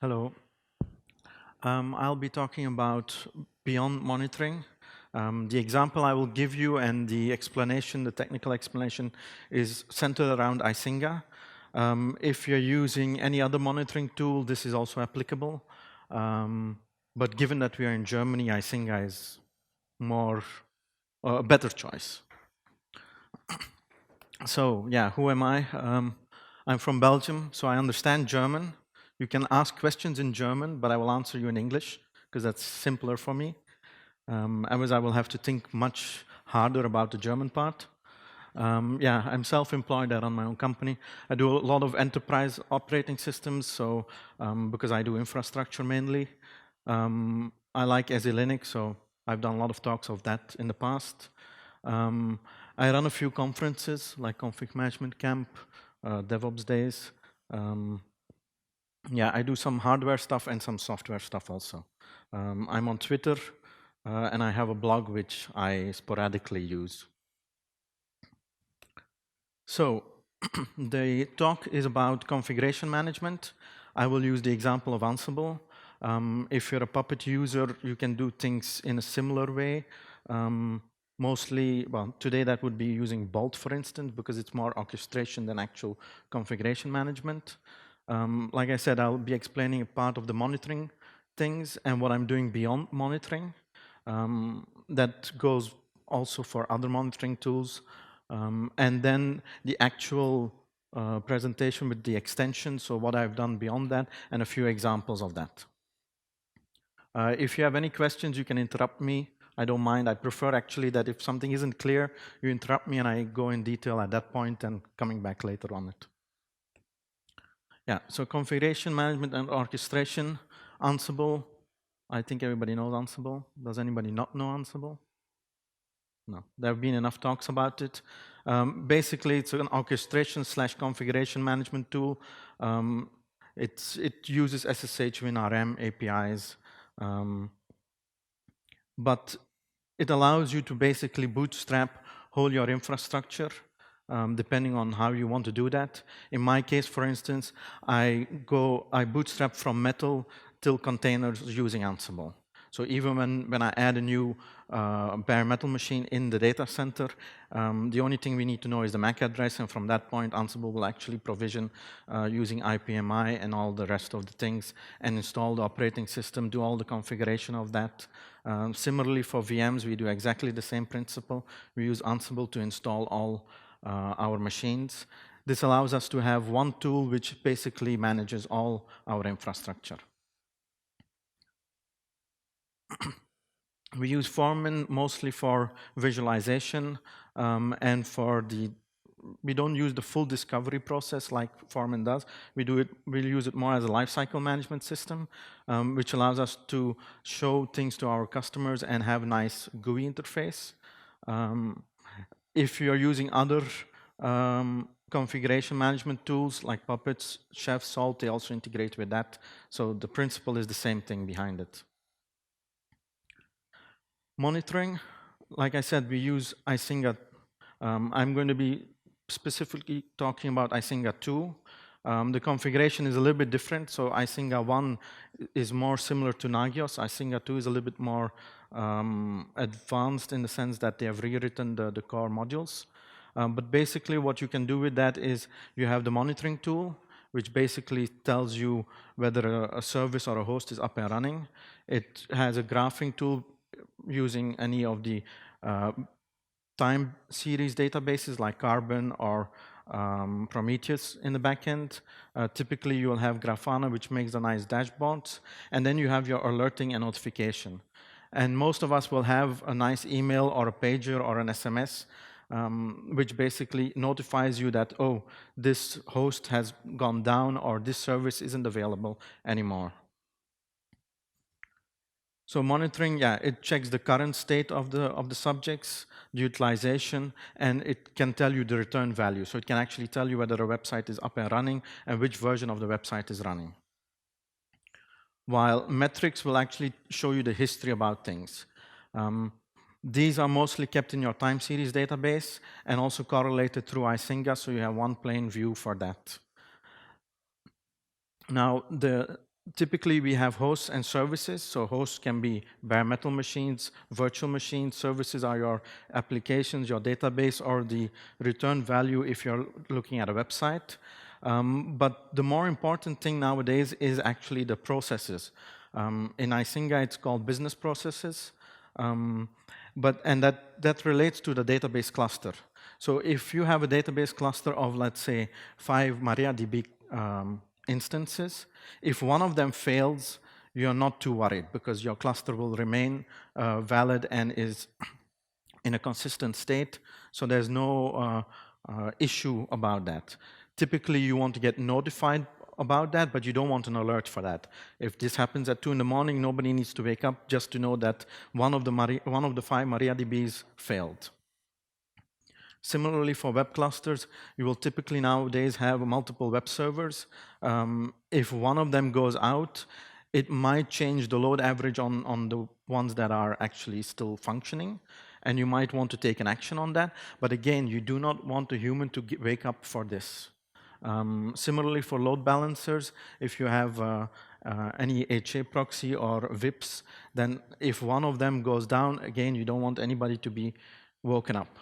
Hello. I'll be talking about beyond monitoring. The example I will give you and the explanation, the technical explanation, is centered around Icinga. If you're using any other monitoring tool, this is also applicable. But given that we are in Germany, Icinga is more a better choice. So yeah, who am I? I'm from Belgium, so I understand German. You can ask questions in German, but I will answer you in English because that's simpler for me. Otherwise, I will have to think much harder about the German part. Yeah, I'm self-employed. I run my own company. I do a lot of enterprise operating systems, so because I do infrastructure mainly. I like SE Linux, so I've done a lot of talks of that in the past. I run a few conferences like Config Management Camp, DevOps Days. Yeah, I do some hardware stuff and some software stuff also. I'm on Twitter, and I have a blog which I sporadically use. So the talk is about configuration management. I will use the example of Ansible. If you're a Puppet user, you can do things in a similar way. Mostly, well, today that would be using Bolt, for instance, because it's more orchestration than actual configuration management. Like I said, I'll be explaining a part of the monitoring things and what I'm doing beyond monitoring. That goes also for other monitoring tools. And then the actual presentation with the extension, so what I've done beyond that, and a few examples of that. If you have any questions, you can interrupt me. I don't mind. I prefer actually that if something isn't clear, you interrupt me and I go in detail at that point and coming back later on it. Yeah, so configuration management and orchestration, Ansible. I think everybody knows Ansible. Does anybody not know Ansible? No, there have been enough talks about it. Basically, it's an orchestration/configuration management tool. It uses SSH WinRM APIs, but it allows you to basically bootstrap whole your infrastructure, depending on how you want to do that. In my case, for instance, I bootstrap from Metal till containers using Ansible. So even when I add a new bare metal machine in the data center, the only thing we need to know is the MAC address, and from that point, Ansible will actually provision using IPMI and all the rest of the things, and install the operating system, do all the configuration of that. Similarly, for VMs, we do exactly the same principle. We use Ansible to install all our machines. This allows us to have one tool which basically manages all our infrastructure. We use Foreman mostly for visualization and we don't use the full discovery process like Foreman does. We use it more as a lifecycle management system, which allows us to show things to our customers and have a nice GUI interface. If you're using other configuration management tools like Puppets, Chef, Salt, they also integrate with that. So the principle is the same thing behind it. Monitoring, like I said, we use Icinga. I'm going to be specifically talking about Icinga2. The configuration is a little bit different. So Icinga1 is more similar to Nagios. Icinga2 is a little bit more advanced in the sense that they have rewritten the core modules. But basically what you can do with that is you have the monitoring tool, which basically tells you whether a service or a host is up and running. It has a graphing tool using any of the time series databases like Carbon or Prometheus in the backend. Typically, you will have Grafana, which makes the nice dashboards, and then you have your alerting and notification. And most of us will have a nice email or a pager or an SMS, which basically notifies you that, oh, this host has gone down or this service isn't available anymore. So monitoring, yeah, it checks the current state of the subjects, the utilization, and it can tell you the return value. So it can actually tell you whether a website is up and running and which version of the website is running. While metrics will actually show you the history about things. These are mostly kept in your time series database and also correlated through Icinga, so you have one plain view for that. Now, the Typically, we have hosts and services. So hosts can be bare metal machines, virtual machines. Services are your applications, your database, or the return value if you're looking at a website. But the more important thing nowadays is actually the processes. In Icinga, it's called business processes. And that relates to the database cluster. So if you have a database cluster of, let's say, 5 MariaDB instances, if one of them fails, you're not too worried because your cluster will remain valid and is in a consistent state, so there's no issue about that. Typically, you want to get notified about that, but you don't want an alert for that. If this happens at 2 in the morning, nobody needs to wake up just to know that one of the 5 MariaDBs failed. Similarly, for web clusters, you will typically nowadays have multiple web servers. If one of them goes out, it might change the load average on the ones that are actually still functioning, and you might want to take an action on that. But again, you do not want a human to wake up for this. Similarly, for load balancers, if you have any HA proxy or VIPs, then if one of them goes down, again, you don't want anybody to be woken up.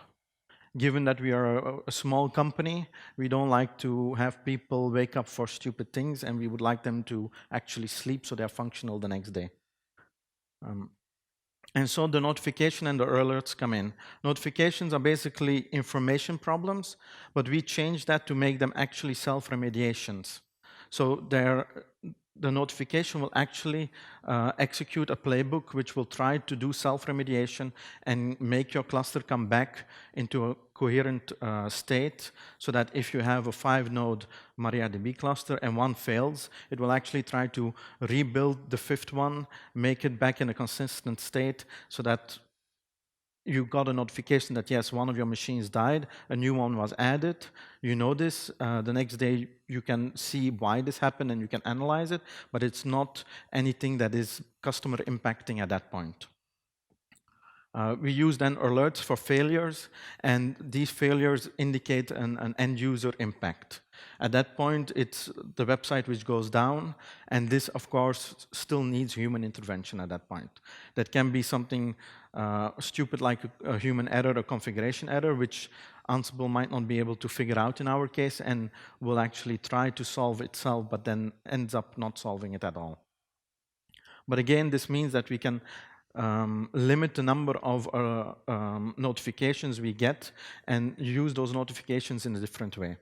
Given that we are a small company, we don't like to have people wake up for stupid things, and we would like them to actually sleep so they're functional the next day. And so the notification and the alerts come in. Notifications are basically information problems, but we change that to make them actually self-remediations. So the notification will actually execute a playbook which will try to do self-remediation and make your cluster come back into a coherent state, so that if you have a 5-node MariaDB cluster and one fails, it will actually try to rebuild the 5th one, make it back in a consistent state, so that you got a notification that, yes, one of your machines died, a new one was added. You know this. The next day, you can see why this happened and you can analyze it, but it's not anything that is customer impacting at that point. We use then alerts for failures, and these failures indicate an end-user impact. At that point, it's the website which goes down, and this, of course, still needs human intervention at that point. That can be something stupid like a human error, a configuration error, which Ansible might not be able to figure out in our case, and will actually try to solve itself, but then ends up not solving it at all. But again, this means that we can limit the number of notifications we get and use those notifications in a different way.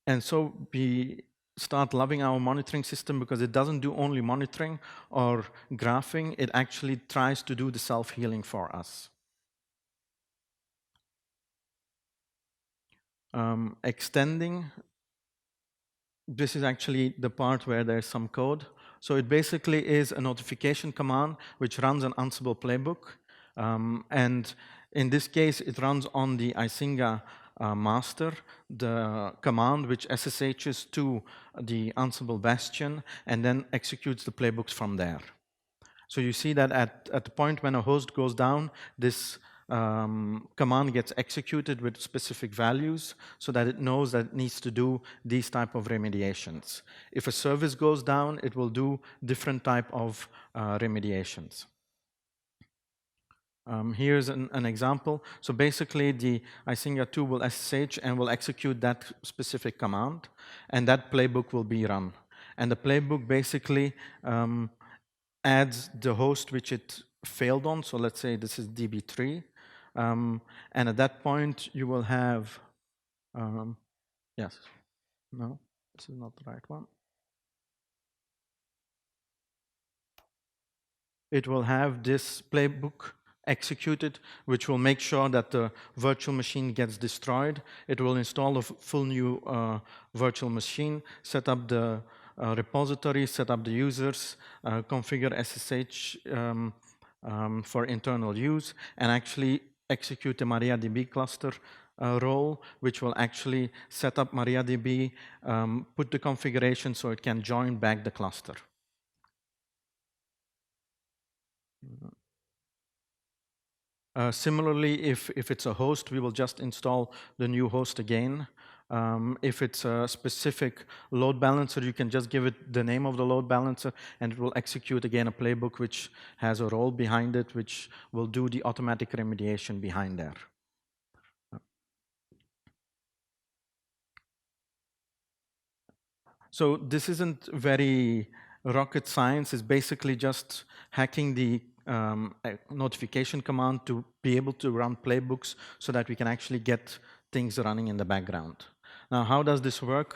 And so we start loving our monitoring system because it doesn't do only monitoring or graphing, it actually tries to do the self-healing for us. Extending, this is actually the part where there's some code. So it basically is a notification command which runs an Ansible playbook. And in this case, it runs on the Icinga master, the command which SSHs to the Ansible bastion and then executes the playbooks from there. So you see that at the point when a host goes down, this command gets executed with specific values so that it knows that it needs to do these type of remediations. If a service goes down, it will do different type of remediations. Here's an example. So basically, the Icinga2 will SSH and will execute that specific command, and that playbook will be run. And the playbook basically adds the host which it failed on. So let's say this is DB3. And at that point, you will have, yes, no, this is not the right one. It will have this playbook executed, which will make sure that the virtual machine gets destroyed. It will install a full new virtual machine, set up the repository, set up the users, configure SSH for internal use, and actually execute the MariaDB cluster role, which will actually set up MariaDB, put the configuration so it can join back the cluster. Similarly, if it's a host, we will just install the new host again. If it's a specific load balancer, you can just give it the name of the load balancer, and it will execute again a playbook which has a role behind it, which will do the automatic remediation behind there. So this isn't very rocket science. It's basically just hacking the notification command to be able to run playbooks so that we can actually get things running in the background. Now, how does this work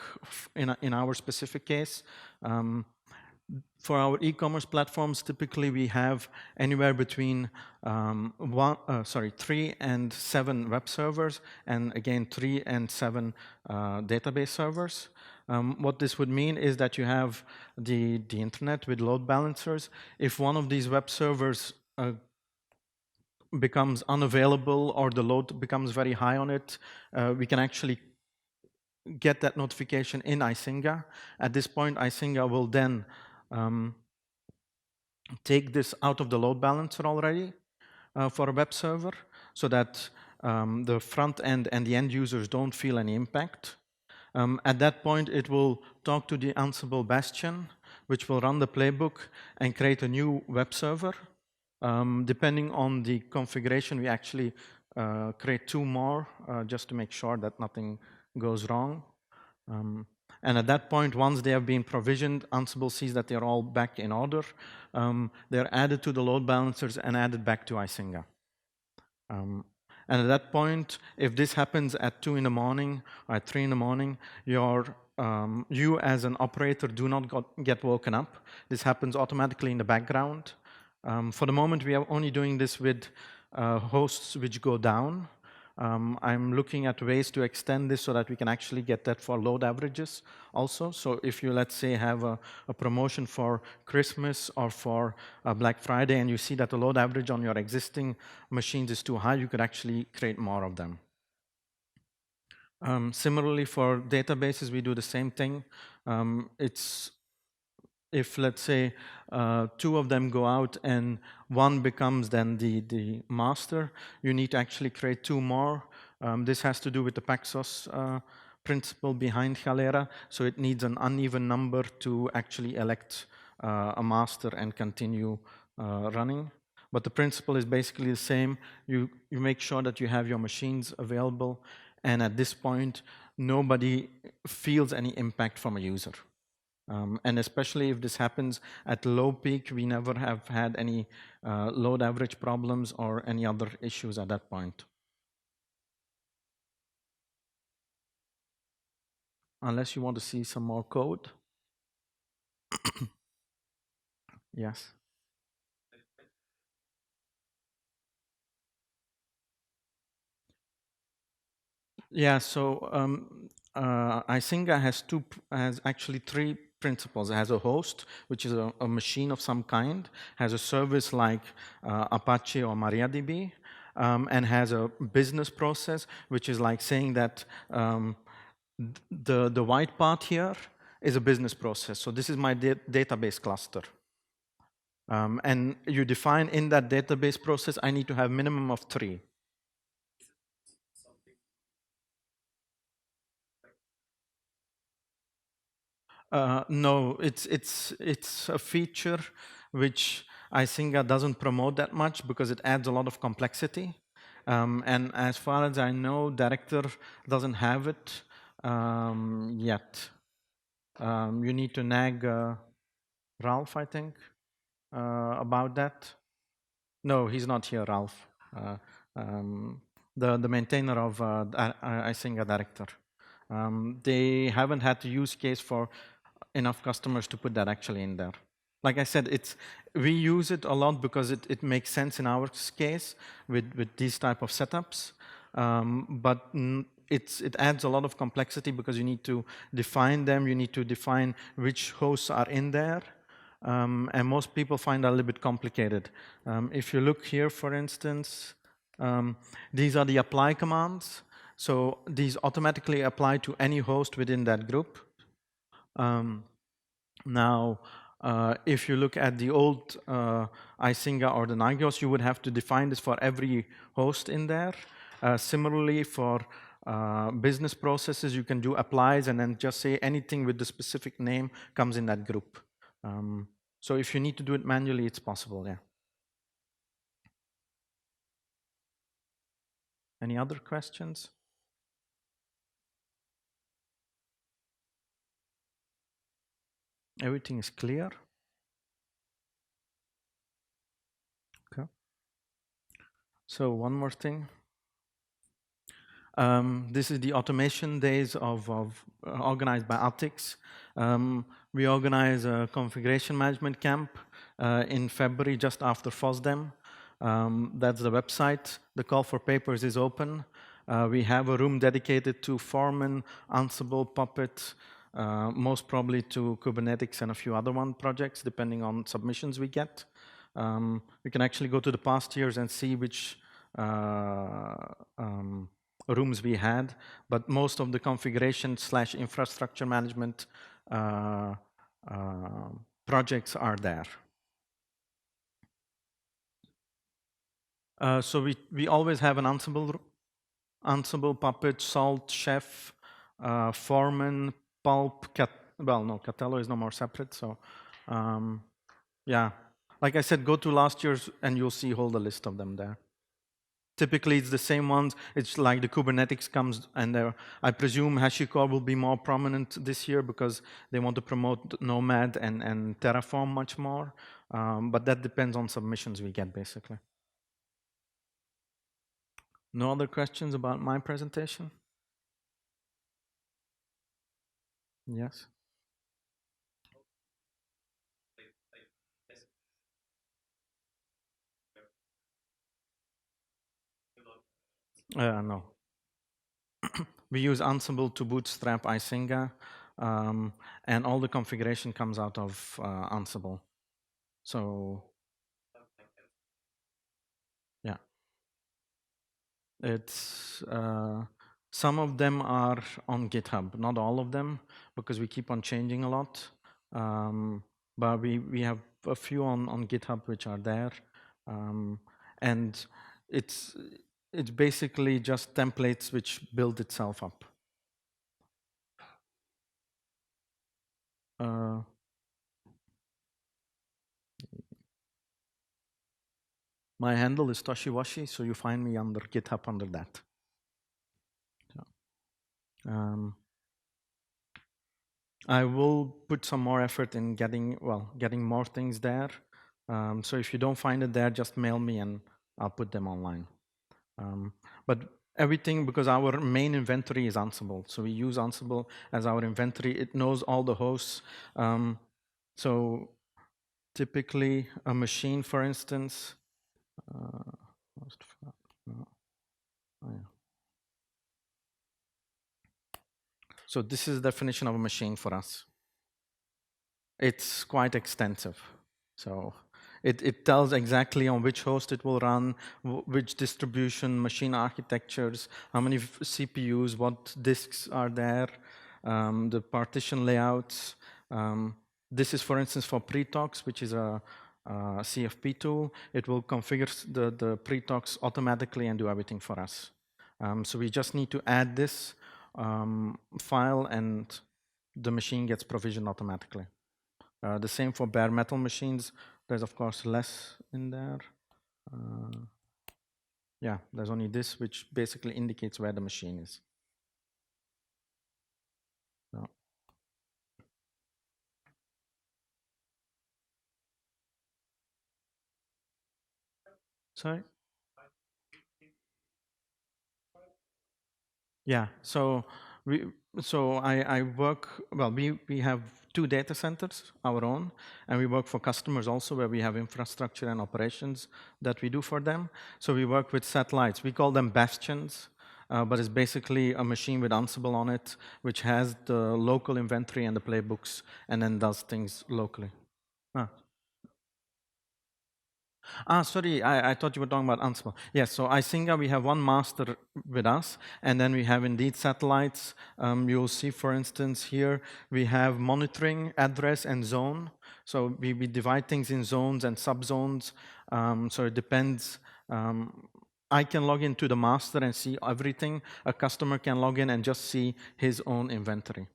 in our specific case? For our e-commerce platforms, typically we have anywhere between 3 and 7 web servers, and again 3 and 7 database servers. What this would mean is that you have the internet with load balancers. If one of these web servers becomes unavailable or the load becomes very high on it, we can actually get that notification in Icinga. At this point, Icinga will then take this out of the load balancer already for a web server so that the front end and the end users don't feel any impact. At that point, it will talk to the Ansible bastion, which will run the playbook and create a new web server. Depending on the configuration, we actually create 2 more just to make sure that nothing goes wrong. And at that point, once they have been provisioned, Ansible sees that they're all back in order. They're added to the load balancers and added back to Icinga. And at that point, if this happens at 2 in the morning or at 3 in the morning, you as an operator do not get woken up. This happens automatically in the background. For the moment, we are only doing this with hosts which go down. I'm looking at ways to extend this so that we can actually get that for load averages also. So if you, let's say, have a promotion for Christmas or for Black Friday and you see that the load average on your existing machines is too high, you could actually create more of them. Similarly, for databases, we do the same thing. If, let's say, 2 of them go out and 1 becomes then the master, you need to actually create 2 more. This has to do with the Paxos principle behind Galera, so it needs an uneven number to actually elect a master and continue running. But the principle is basically the same. You make sure that you have your machines available, and at this point, nobody feels any impact from a user. And especially if this happens at low peak, we never have had any load average problems or any other issues at that point. Unless you want to see some more code. Yes. Yeah, so Icinga has actually 3 principles. It has a host, which is a machine of some kind, has a service like Apache or MariaDB, and has a business process, which is like saying that the white part here is a business process. So this is my database cluster. And you define in that database process, I need to have minimum of 3. No, it's a feature which Icinga doesn't promote that much because it adds a lot of complexity. And as far as I know, Director doesn't have it yet. You need to nag Ralph, I think, about that. No, he's not here, Ralph. The maintainer of Icinga Director. They haven't had the use case for enough customers to put that actually in there. Like I said, we use it a lot because it makes sense in our case with these type of setups, but it adds a lot of complexity because you need to define them, you need to define which hosts are in there, and most people find that a little bit complicated. If you look here, for instance, these are the apply commands. So these automatically apply to any host within that group. Now, if you look at the old Icinga or the Nagios, you would have to define this for every host in there. Similarly, for business processes, you can do applies and then just say anything with the specific name comes in that group. So if you need to do it manually, it's possible, yeah. Any other questions? Everything is clear? Okay. So one more thing. This is the automation days of organized by Atix. We organize a configuration management camp in February, just after FOSDEM. That's the website. The call for papers is open. We have a room dedicated to Foreman, Ansible, Puppet, most probably to Kubernetes and a few other projects, depending on submissions we get. We can actually go to the past years and see which rooms we had, but most of the configuration / infrastructure management projects are there. So we always have an Ansible, Puppet, Salt, Chef, Foreman, Pulp, Catello is no more separate, so yeah. Like I said, go to last year's and you'll see all the list of them there. Typically, it's the same ones. It's like the Kubernetes comes, and I presume HashiCorp will be more prominent this year because they want to promote Nomad and Terraform much more. But that depends on submissions we get, basically. No other questions about my presentation? Yes? No. We use Ansible to bootstrap Icinga, and all the configuration comes out of Ansible. So, yeah. It's some of them are on GitHub, not all of them, because we keep on changing a lot. But we have a few on GitHub which are there, and it's basically just templates which build itself up. My handle is Toshiwashi, so you find me under GitHub under that. So, I will put some more effort in getting more things there. So if you don't find it there, just mail me and I'll put them online. But everything, because our main inventory is Ansible. So we use Ansible as our inventory. It knows all the hosts. So typically a machine, for instance, so this is the definition of a machine for us. It's quite extensive. So it tells exactly on which host it will run, which distribution, machine architectures, how many CPUs, what disks are there, the partition layouts. This is, for instance, for pre-talks, which is a CFP tool. It will configure the pre-talks automatically and do everything for us. So we just need to add this file and the machine gets provisioned automatically. The same for bare metal machines. There's, of course, less in there. Yeah, there's only this, which basically indicates where the machine is. So. Sorry? Yeah, so I work, well, we have 2 data centers, our own, and we work for customers also where we have infrastructure and operations that we do for them. So we work with satellites. We call them bastions, but it's basically a machine with Ansible on it, which has the local inventory and the playbooks, and then does things locally. Sorry, I thought you were talking about Ansible. Yes, so Icinga, we have one master with us, and then we have indeed satellites. You'll see, for instance, here we have monitoring, address, and zone. So we divide things in zones and subzones. So it depends. I can log into the master and see everything. A customer can log in and just see his own inventory.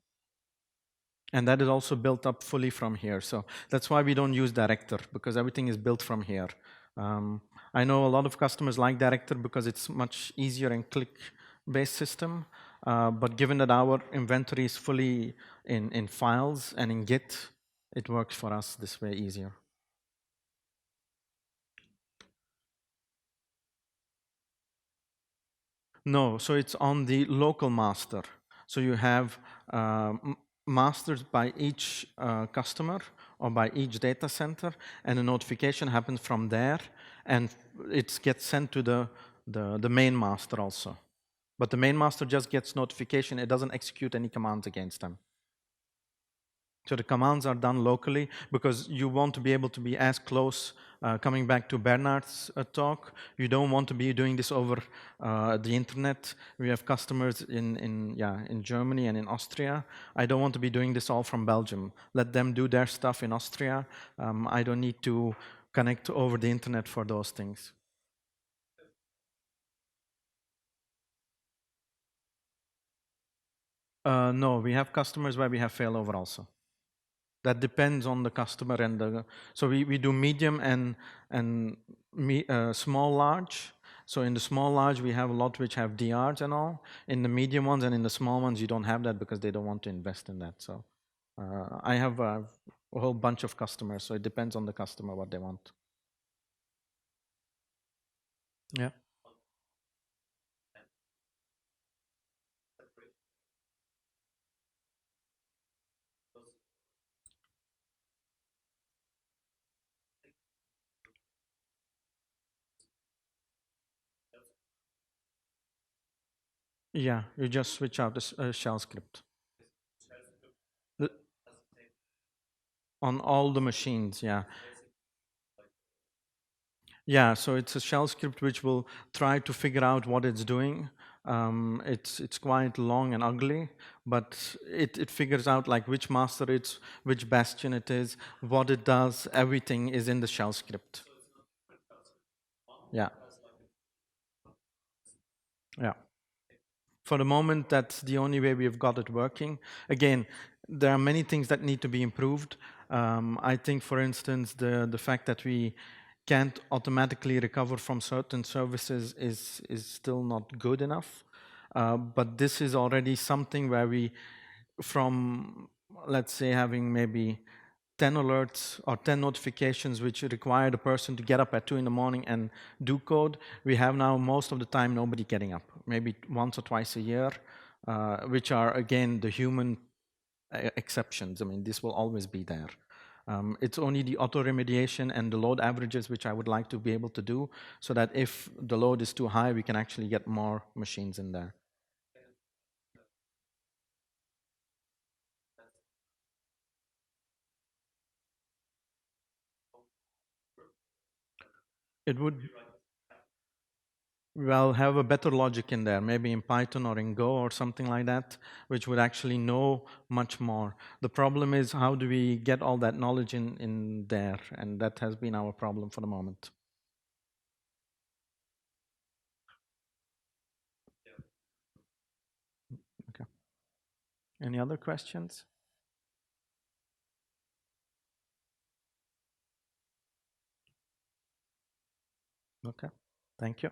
And that is also built up fully from here. So that's why we don't use Director, because everything is built from here. I know a lot of customers like Director because it's much easier and click-based system. But given that our inventory is fully in files and in Git, it works for us this way easier. No, so it's on the local master. So you have masters by each customer or by each data center, and the notification happens from there, and it gets sent to the main master also. But the main master just gets notification. It doesn't execute any commands against them. So the commands are done locally because you want to be able to be as close, coming back to Bernard's talk, you don't want to be doing this over the internet. We have customers in Germany and in Austria. I don't want to be doing this all from Belgium. Let them do their stuff in Austria. I don't need to connect over the internet for those things. No, we have customers where we have failover also. That depends on the customer and the. So we do medium and small large. So in the small large we have a lot which have DRs and all. In the medium ones and in the small ones you don't have that because they don't want to invest in that. So I have a whole bunch of customers. So it depends on the customer what they want. Yeah. Yeah, you just switch out the shell script. The- On all the machines, yeah. Yeah, so it's a shell script which will try to figure out what it's doing. It's quite long and ugly, but it figures out like which master it's, which bastion it is, what it does, everything is in the shell script. Yeah, yeah. For the moment, that's the only way we've got it working. Again, there are many things that need to be improved. I think, for instance, the fact that we can't automatically recover from certain services is still not good enough. But this is already something where we, from, let's say, having maybe 10 alerts or 10 notifications which require the person to get up at 2 in the morning and do code, we have now most of the time nobody getting up, maybe once or twice a year, which are again the human exceptions. I mean, this will always be there. It's only the auto remediation and the load averages which I would like to be able to do so that if the load is too high, we can actually get more machines in there. It would well have a better logic in there, maybe in Python or in Go or something like that, which would actually know much more. The problem is how do we get all that knowledge in there, and that has been our problem for the moment. Okay. Any other questions? Okay. Thank you.